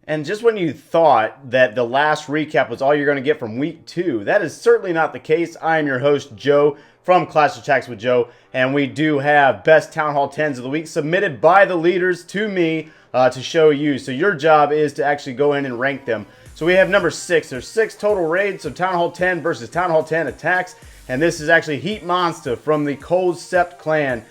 And just when you thought that the last recap was all you're going to get from week 2, that is certainly not the case. I am your host, Joe, from Clash of Attacks with Joe, and we do have best Town Hall 10s of the week submitted by the leaders to me to show you. So your job is to actually go in and rank them. So we have number 6. There's 6 total raids, so Town Hall 10 versus Town Hall 10 attacks. And this is actually Heatmonster from the Cold Sept clan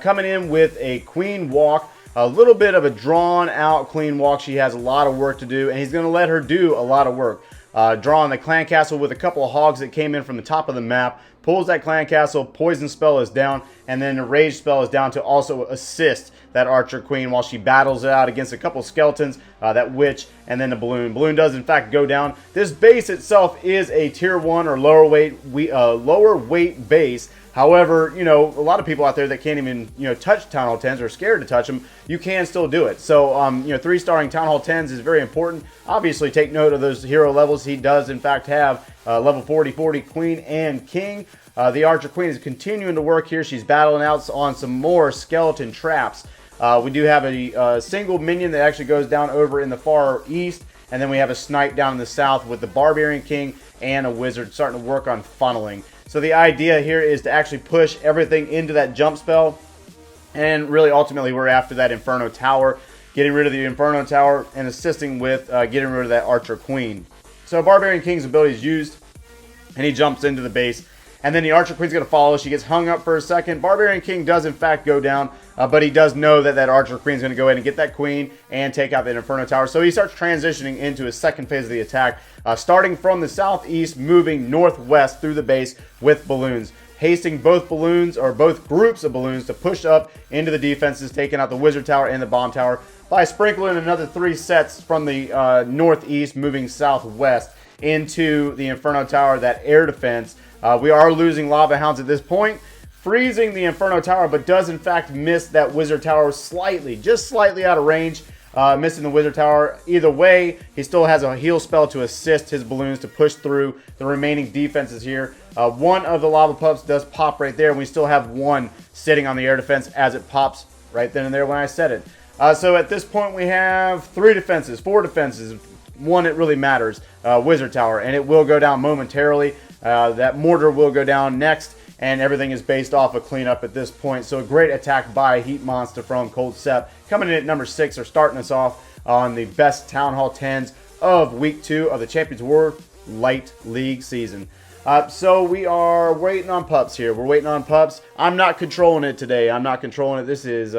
coming in with a Queen Walk. A little bit of a drawn out Queen Walk. She has a lot of work to do, and he's going to let her do a lot of work. Drawing the clan castle with a couple of hogs that came in from the top of the map. Pulls that clan castle, poison spell is down, and then the rage spell is down to also assist that archer queen while she battles it out against a couple skeletons, that witch, and then the balloon. Balloon does in fact go down. This base itself is a tier 1 or lower weight base. However, you know, a lot of people out there that can't even, touch Town Hall 10s or are scared to touch them, you can still do it. So, 3-starring Town Hall 10s is very important. Obviously, take note of those hero levels. He does, in fact, have level 40 Queen and King. The Archer Queen is continuing to work here. She's battling out on some more skeleton traps. We do have a single minion that actually goes down over in the far east. And then we have a snipe down in the south with the Barbarian King and a wizard starting to work on funneling. So the idea here is to actually push everything into that jump spell. And really, ultimately, we're after that Inferno Tower. Getting rid of the Inferno Tower and assisting with getting rid of that Archer Queen. So Barbarian King's ability is used. And he jumps into the base. And then the Archer Queen's going to follow. She gets hung up for a second. Barbarian King does, in fact, go down. But he does know that that Archer Queen's going to go ahead and get that Queen and take out that Inferno Tower. So he starts transitioning into his second phase of the attack. Starting from the southeast, moving northwest through the base with balloons. Hasting both balloons, or both groups of balloons, to push up into the defenses, taking out the Wizard Tower and the Bomb Tower. By sprinkling another 3 sets from the northeast, moving southwest into the Inferno Tower, that air defense. We are losing Lava Hounds at this point, freezing the Inferno Tower, but does in fact miss that Wizard Tower slightly, just slightly out of range, missing the Wizard Tower. Either way, he still has a heal spell to assist his balloons to push through the remaining defenses here. One of the Lava Pups does pop right there, and we still have one sitting on the air defense as it pops right then and there when I said it. So at this point, we have 4 defenses, one that really matters, Wizard Tower, and it will go down momentarily. That mortar will go down next, and everything is based off of cleanup at this point. So a great attack by Heatmonster from Cold Sept. Coming in at number 6, are starting us off on the best Town Hall 10s of week 2 of the Champions War Light League season. So we are waiting on pups here. We're waiting on pups. I'm not controlling it today. I'm not controlling it. This is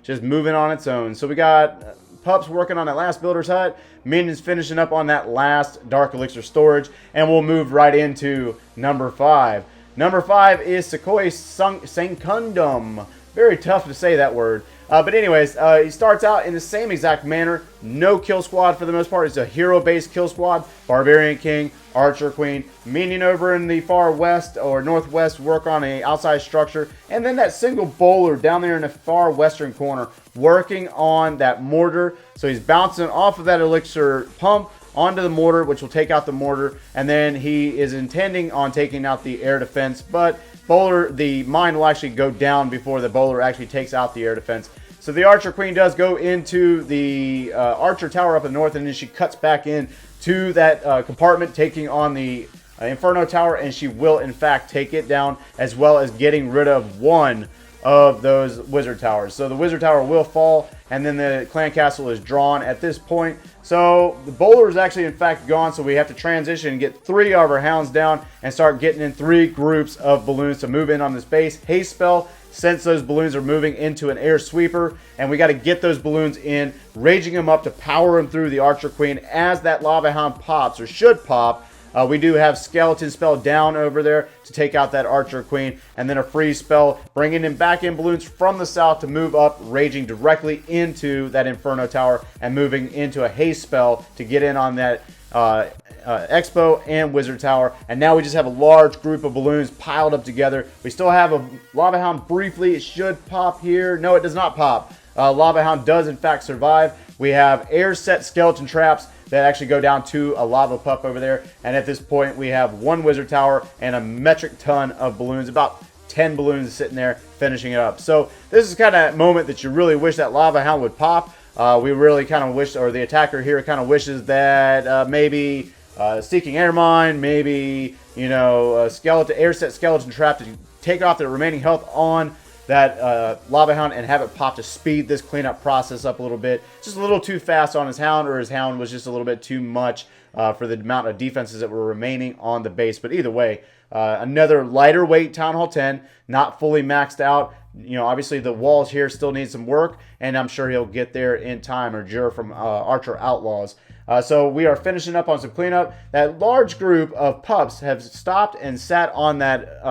just moving on its own. So we got pups working on that last builder's hut. Minions finishing up on that last Dark Elixir storage. And we'll move right into number 5. Number 5 is Sequoia Sancundum. Very tough to say that word. But anyways, he starts out in the same exact manner. No kill squad for the most part. It's a hero-based kill squad. Barbarian King, Archer Queen, minion over in the far west or northwest, work on a outside structure. And then that single bowler down there in the far western corner, working on that mortar. So he's bouncing off of that elixir pump onto the mortar, which will take out the mortar. And then he is intending on taking out the air defense. But bowler, the mine will actually go down before the bowler actually takes out the air defense. So the Archer Queen does go into the Archer Tower up in the north, and then she cuts back in to that compartment, taking on the Inferno Tower, and she will in fact take it down, as well as getting rid of one of those Wizard Towers. So the Wizard Tower will fall, and then the Clan Castle is drawn at this point. So the bowler is actually in fact gone, so we have to transition and get 3 of our hounds down and start getting in 3 groups of balloons to move in on this base. Haste spell, since those balloons are moving into an air sweeper, and we got to get those balloons in, raging them up to power them through the Archer Queen as that Lava Hound pops, or should pop. We do have Skeleton spell down over there to take out that Archer Queen, and then a freeze spell, bringing in back in balloons from the south to move up, raging directly into that Inferno Tower, and moving into a haste spell to get in on that Expo and Wizard Tower. And now we just have a large group of balloons piled up together. We still have a Lava Hound briefly. It should pop here. No, it does not pop. Lava Hound does in fact survive. We have air set skeleton traps that actually go down to a lava pup over there. And at this point, we have 1 Wizard Tower and a metric ton of balloons, about 10 balloons sitting there finishing it up. So this is kind of a moment that you really wish that Lava Hound would pop. We really kind of wish, or the attacker here kind of wishes that maybe Seeking Air Mine, maybe, you know, air set skeleton trap to take off the remaining health on that Lava Hound and have it pop to speed this cleanup process up a little bit. Just a little too fast on his Hound, or his Hound was just a little bit too much for the amount of defenses that were remaining on the base. But either way, another lighter weight Town Hall 10, not fully maxed out. You know, obviously the walls here still need some work, and I'm sure he'll get there in time, or Jur from Archer Outlaws. So we are finishing up on some cleanup. That large group of pups have stopped and sat on that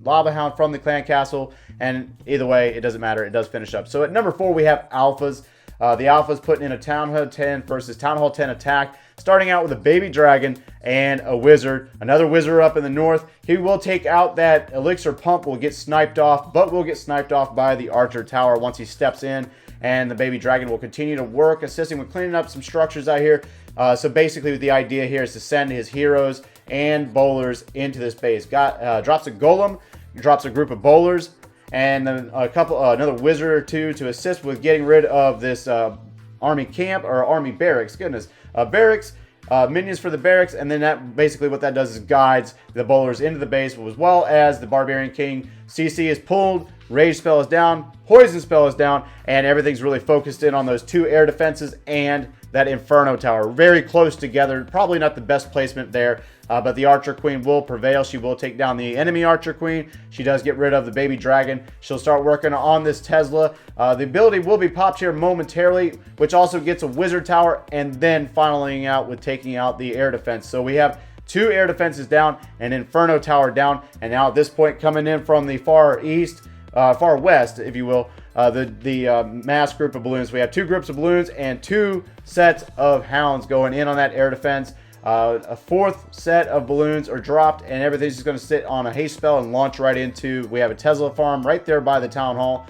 Lava Hound from the clan castle, and either way, it doesn't matter. It does finish up. So at number 4, we have Alphas. The Alphas putting in a Town Hall 10 versus Town Hall 10 attack, starting out with a baby dragon and a wizard. Another wizard up in the north. He will take out that elixir pump, will get sniped off, but will get sniped off by the archer tower once he steps in. And the baby dragon will continue to work, assisting with cleaning up some structures out here. So basically, the idea here is to send his heroes and bowlers into this base. Drops a golem, drops a group of bowlers, and then another wizard or two to assist with getting rid of this army camp, or army barracks. Goodness, barracks. Minions for the barracks, and then that basically what that does is guides the bowlers into the base, as well as the Barbarian King. CC is pulled, Rage spell is down, Poison spell is down, and everything's really focused in on those 2 air defenses and that Inferno Tower. Very close together, probably not the best placement there, but the Archer Queen will prevail. She will take down the enemy Archer Queen. She does get rid of the baby dragon. She'll start working on this Tesla. The ability will be popped here momentarily, which also gets a Wizard Tower, and then finaling out with taking out the air defense. So we have 2 air defenses down, an Inferno Tower down, and now at this point coming in from the far west, if you will, the mass group of balloons. We have 2 groups of balloons and 2 sets of hounds going in on that air defense. A 4th set of balloons are dropped, and everything's just going to sit on a haste spell and launch right into. We have a Tesla farm right there by the town hall.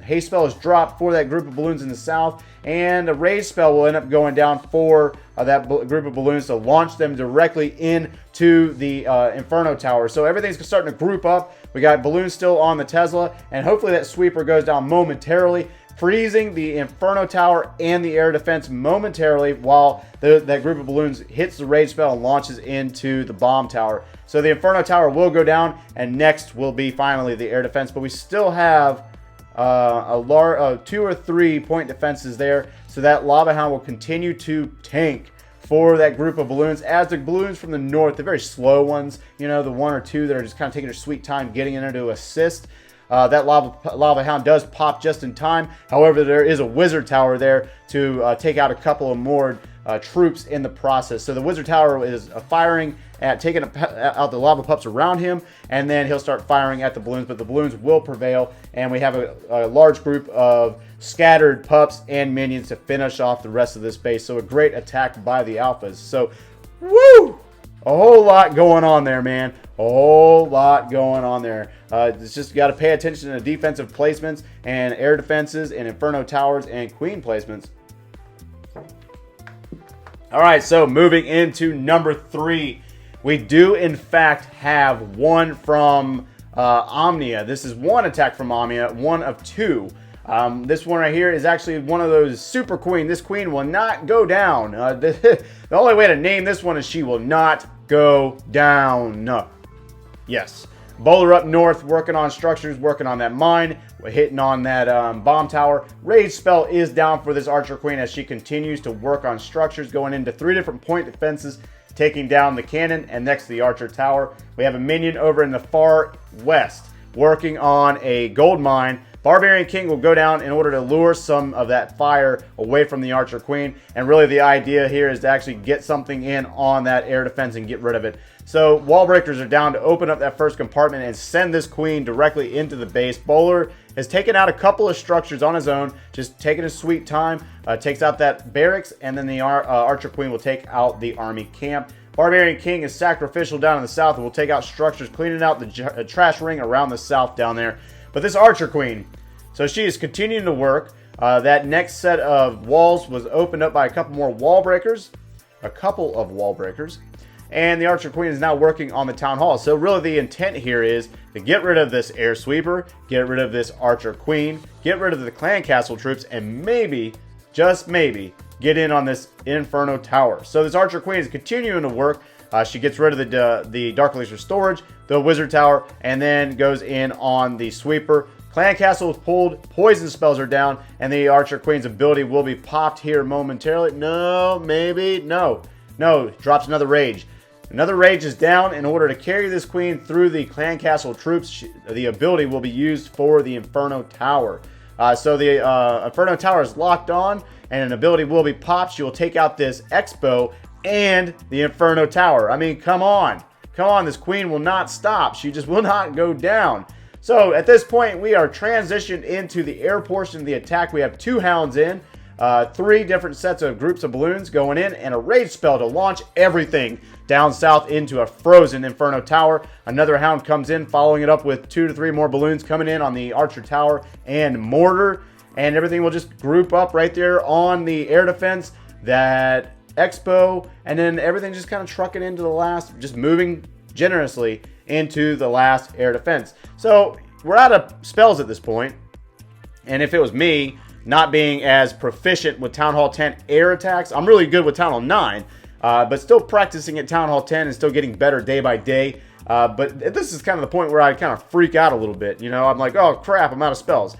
Haste spell is dropped for that group of balloons in the south, and a rage spell will end up going down for that group of balloons to launch them directly into the Inferno Tower. So everything's starting to group up. We got balloons still on the Tesla, and hopefully that sweeper goes down momentarily, freezing the Inferno Tower and the air defense momentarily while that group of balloons hits the rage spell and launches into the bomb tower. So the Inferno Tower will go down, and next will be finally the air defense, but we still have 2 or 3 point defenses there, so that Lava Hound will continue to tank for that group of balloons, as the balloons from the north, the very slow ones, you know, the 1 or 2 that are just kind of taking their sweet time getting in there to assist. That Lava Hound does pop just in time. However, there is a Wizard Tower there to take out a couple of more troops in the process. So the Wizard Tower is firing at taking out the lava pups around him, and then he'll start firing at the balloons, but the balloons will prevail, and we have a large group of scattered pups and minions to finish off the rest of this base. So a great attack by the Alphas. So, woo! A whole lot going on there, man. A whole lot going on there. It's just got to pay attention to defensive placements and air defenses and Inferno Towers and Queen placements. All right, so moving into number 3. We do, in fact, have one from Omneya. This is one attack from Omneya, one of 2. This one right here is actually one of those super queen. This queen will not go down. The only way to name this one is she will not go down. Yes. Bowler up north, working on structures, working on that mine, hitting on that bomb tower. Rage spell is down for this Archer Queen as she continues to work on structures, going into 3 different point defenses, taking down the cannon and next to the Archer Tower. We have a minion over in the far west working on a gold mine. Barbarian King will go down in order to lure some of that fire away from the Archer Queen. And really the idea here is to actually get something in on that air defense and get rid of it. So wall breakers are down to open up that first compartment and send this queen directly into the base. Bowler has taken out a couple of structures on his own, just taking his sweet time. Takes out that barracks, and then the Archer Queen will take out the army camp. Barbarian King is sacrificial down in the south and will take out structures, cleaning out the trash ring around the south down there. But this Archer Queen, so she is continuing to work. That next set of walls was opened up by a couple of wall breakers. and the Archer Queen is now working on the Town Hall. So really the intent here is to get rid of this Air Sweeper, get rid of this Archer Queen, get rid of the Clan Castle troops, and maybe, just maybe, get in on this Inferno Tower. So this Archer Queen is continuing to work. She gets rid of the Dark Elixir storage, the Wizard Tower, and then goes in on the Sweeper. Clan Castle is pulled, poison spells are down, and the Archer Queen's ability will be popped here momentarily. No, maybe, no. No, drops another Rage. Another Rage is down. In order to carry this Queen through the Clan Castle troops, the ability will be used for the Inferno Tower. So the Inferno Tower is locked on, and an ability will be popped. She will take out this Expo and the Inferno Tower. I mean, come on. Come on, this Queen will not stop. She just will not go down. So at this point, we are transitioned into the air portion of the attack. We have 2 Hounds in, 3 different sets of groups of balloons going in, and a Rage spell to launch everything down south into a frozen Inferno Tower. Another Hound comes in, following it up with 2 to 3 more balloons coming in on the Archer Tower and Mortar. And everything will just group up right there on the air defense, that Expo, and then everything just kind of trucking into the last, just moving generously into the last air defense. So we're out of spells at this point, and if it was me not being as proficient with Town Hall 10 air attacks, I'm really good with Town Hall 9, but still practicing at Town Hall 10 and still getting better day by day. But this is kind of the point where I kind of freak out a little bit. You know, I'm like, oh crap, I'm out of spells.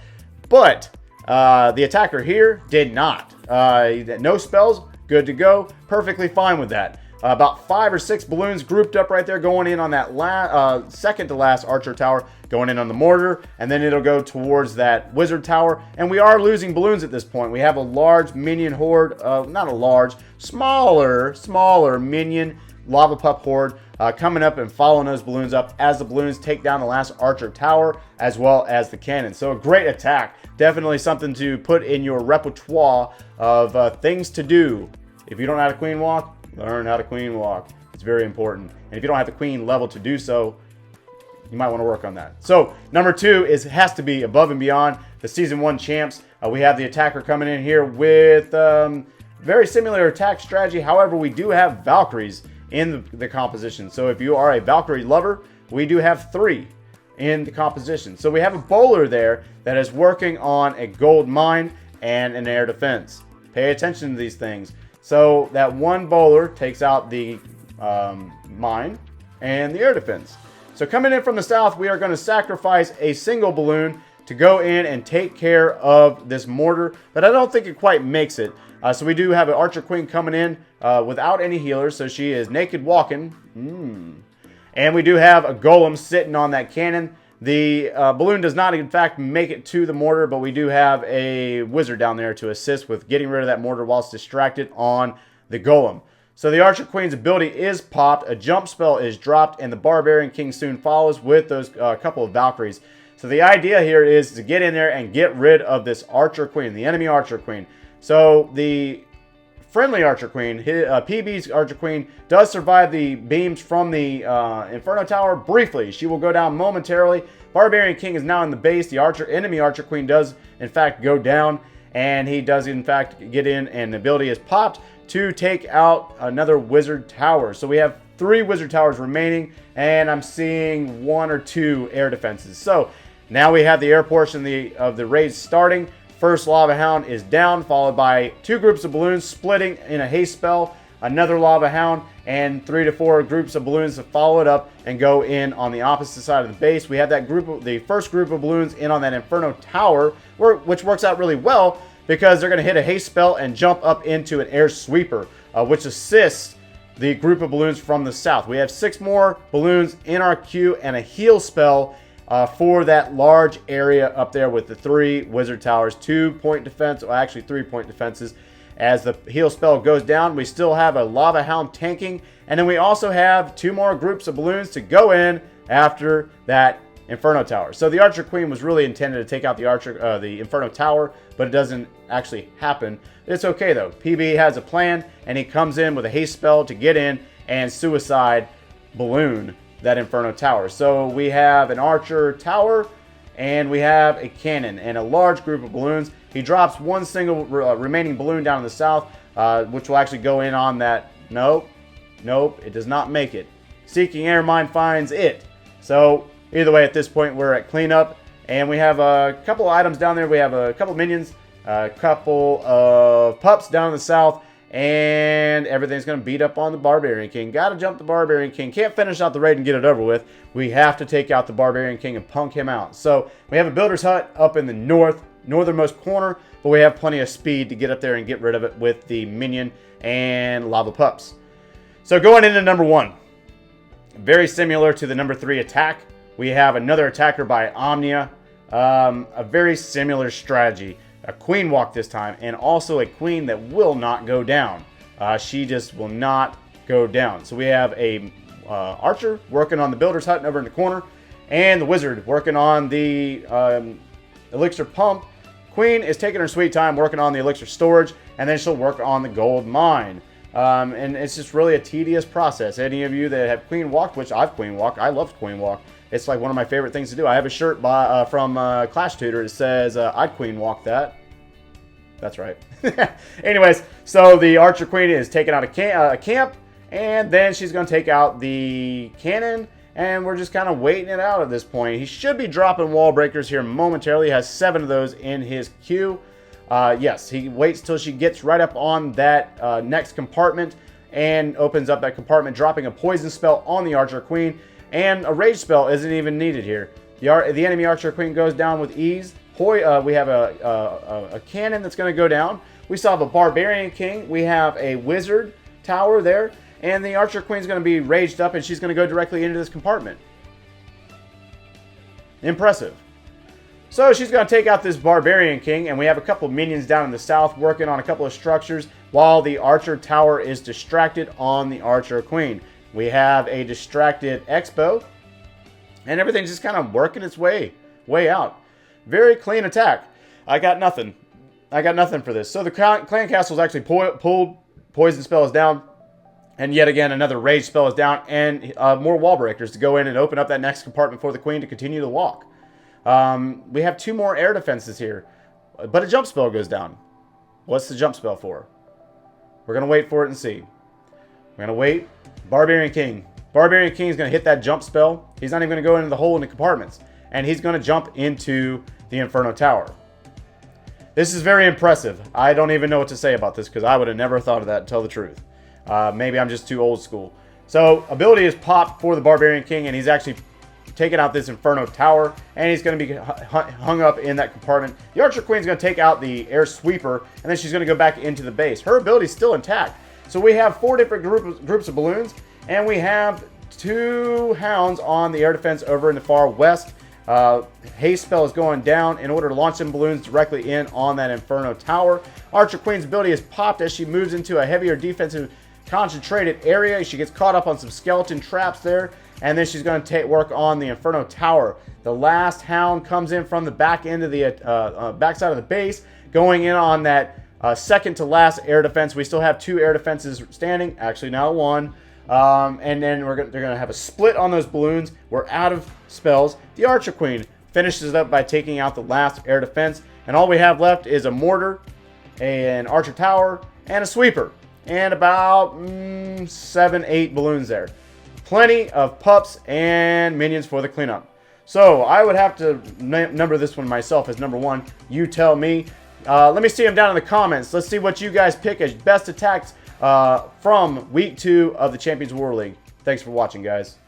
But the attacker here did not. No spells, good to go, perfectly fine with that. About 5 or 6 balloons grouped up right there, going in on that second to last Archer Tower, going in on the Mortar, and then it'll go towards that Wizard Tower. And we are losing balloons at this point. We have a large minion horde, not a large, smaller minion lava pup horde coming up and following those balloons up as the balloons take down the last Archer Tower as well as the cannon. So a great attack. Definitely something to put in your repertoire of things to do. If you don't know how to Queen Walk, learn how to Queen Walk. It's very important. And if you don't have the Queen level to do so, you might want to work on that. So number 2 has to be Above and Beyond, the Season 1 champs. We have the attacker coming in here with very similar attack strategy. However, we do have Valkyries in the composition. So if you are a Valkyrie lover, we do have 3 in the composition. So we have a bowler there that is working on a gold mine and an air defense. Pay attention to these things. So that one bowler takes out the mine and the air defense. So coming in from the south, we are going to sacrifice a single balloon to go in and take care of this mortar, but I don't think it quite makes it. So we do have an Archer Queen coming in without any healers, so she is naked walking. And we do have a golem sitting on that cannon. The balloon does not, in fact, make it to the mortar, but we do have a wizard down there to assist with getting rid of that mortar whilst distracted on the golem. So the Archer Queen's ability is popped, a jump spell is dropped, and the Barbarian King soon follows with those couple of Valkyries. So the idea here is to get in there and get rid of this Archer Queen, the enemy Archer Queen. So the friendly Archer Queen, PB's Archer Queen, does survive the beams from the Inferno Tower briefly. She will go down momentarily. Barbarian King is now in the base. The enemy Archer Queen does, in fact, go down. And he does, in fact, get in, and the ability is popped to take out another Wizard Tower. So we have 3 Wizard Towers remaining, and I'm seeing 1 or 2 air defenses. So now we have the air portion of the raid starting. First Lava Hound is down, followed by 2 groups of balloons splitting in a haste spell, another Lava Hound, and 3 to 4 groups of balloons to follow it up and go in on the opposite side of the base. We have the first group of balloons in on that Inferno Tower, which works out really well because they're going to hit a haste spell and jump up into an air sweeper, which assists the group of balloons from the south. We have 6 more balloons in our queue and a heal spell for that large area up there with the 3 Wizard Towers, 2-point defense, or actually 3-point defenses. As the heal spell goes down, we still have a Lava Hound tanking, and then we also have 2 more groups of balloons to go in after that Inferno Tower. So the Archer Queen was really intended to take out the Inferno Tower, but it doesn't actually happen. It's okay though. PB has a plan, and he comes in with a haste spell to get in and suicide balloon that Inferno Tower. So we have an Archer Tower, and we have a cannon and a large group of balloons. He drops 1 single remaining balloon down in the south, which will actually go in on that. No, Nope, it does not make it. Seeking Air Mine finds it. So either way, at this point, we're at cleanup. And we have a couple of items down there. We have a couple of minions, a couple of pups down in the south, and everything's going to beat up on the Barbarian King. Got to jump the Barbarian King. Can't finish out the raid and get it over with. We have to take out the Barbarian King and punk him out. So we have a builder's hut up in the northernmost corner, but we have plenty of speed to get up there and get rid of it with the minion and lava pups. So going into number 1, very similar to the number 3 attack. We have another attacker by Omneya. A very similar strategy. A queen walk this time, and also a queen that will not go down. She just will not go down. So we have a archer working on the builder's hut over in the corner, and the wizard working on the elixir pump. Queen is taking her sweet time working on the elixir storage, and then she'll work on the gold mine. And it's just really a tedious process. Any of you that have queen walked, which I've queen walked, I love queen walk. It's like one of my favorite things to do. I have a shirt from Clash Tutor that says, I'd queen walk that. That's right. Anyways, so the Archer Queen is taking out a camp, and then she's going to take out the cannon, and we're just kind of waiting it out at this point. He should be dropping wall breakers here momentarily. He has 7 of those in his queue. Yes, he waits till she gets right up on that next compartment and opens up that compartment, dropping a poison spell on the Archer Queen. And a rage spell isn't even needed here. The enemy Archer Queen goes down with ease. We have a cannon that's going to go down. We still have a Barbarian King. We have a Wizard Tower there. And the Archer Queen's going to be raged up, and she's going to go directly into this compartment. Impressive. So she's going to take out this Barbarian King, and we have a couple of minions down in the south working on a couple of structures while the Archer Tower is distracted on the Archer Queen. We have a distracted Expo, and everything's just kind of working its way out. Very clean attack. I got nothing. For this. So the clan castle is actually pulled. Poison spell is down. And yet again, another rage spell is down. And more wall breakers to go in and open up that next compartment for the queen to continue to walk. We have 2 more air defenses here. But a jump spell goes down. What's the jump spell for? We're going to wait for it and see. We're going to wait. Barbarian King. Barbarian King is going to hit that jump spell. He's not even going to go into the hole in the compartments. And he's going to jump into the Inferno Tower. This is very impressive. I don't even know what to say about this because I would have never thought of that, to tell the truth. Maybe I'm just too old school. So, ability is popped for the Barbarian King, and he's actually taking out this Inferno Tower, and he's going to be hung up in that compartment. The Archer Queen is going to take out the Air Sweeper, and then she's going to go back into the base. Her ability is still intact. So we have 4 different groups of balloons, and we have 2 hounds on the air defense over in the far west. Haste spell is going down in order to launch some balloons directly in on that Inferno Tower. Archer Queen's ability is popped as she moves into a heavier defensive concentrated area. She gets caught up on some skeleton traps there, and then she's going to work on the Inferno Tower. The last hound comes in from the back end of the backside of the base, going in on that second to last air defense. We still have 2 air defenses standing, actually now 1. And then they're going to have a split on those balloons. We're out of spells. The Archer Queen finishes it up by taking out the last air defense. And all we have left is a mortar, an Archer Tower, and a sweeper. And about 7-8 balloons there. Plenty of pups and minions for the cleanup. So I would have to number this one myself as number 1. You tell me. Let me see them down in the comments. Let's see what you guys pick as best attacks from week 2 of the Champions War League. Thanks for watching, guys.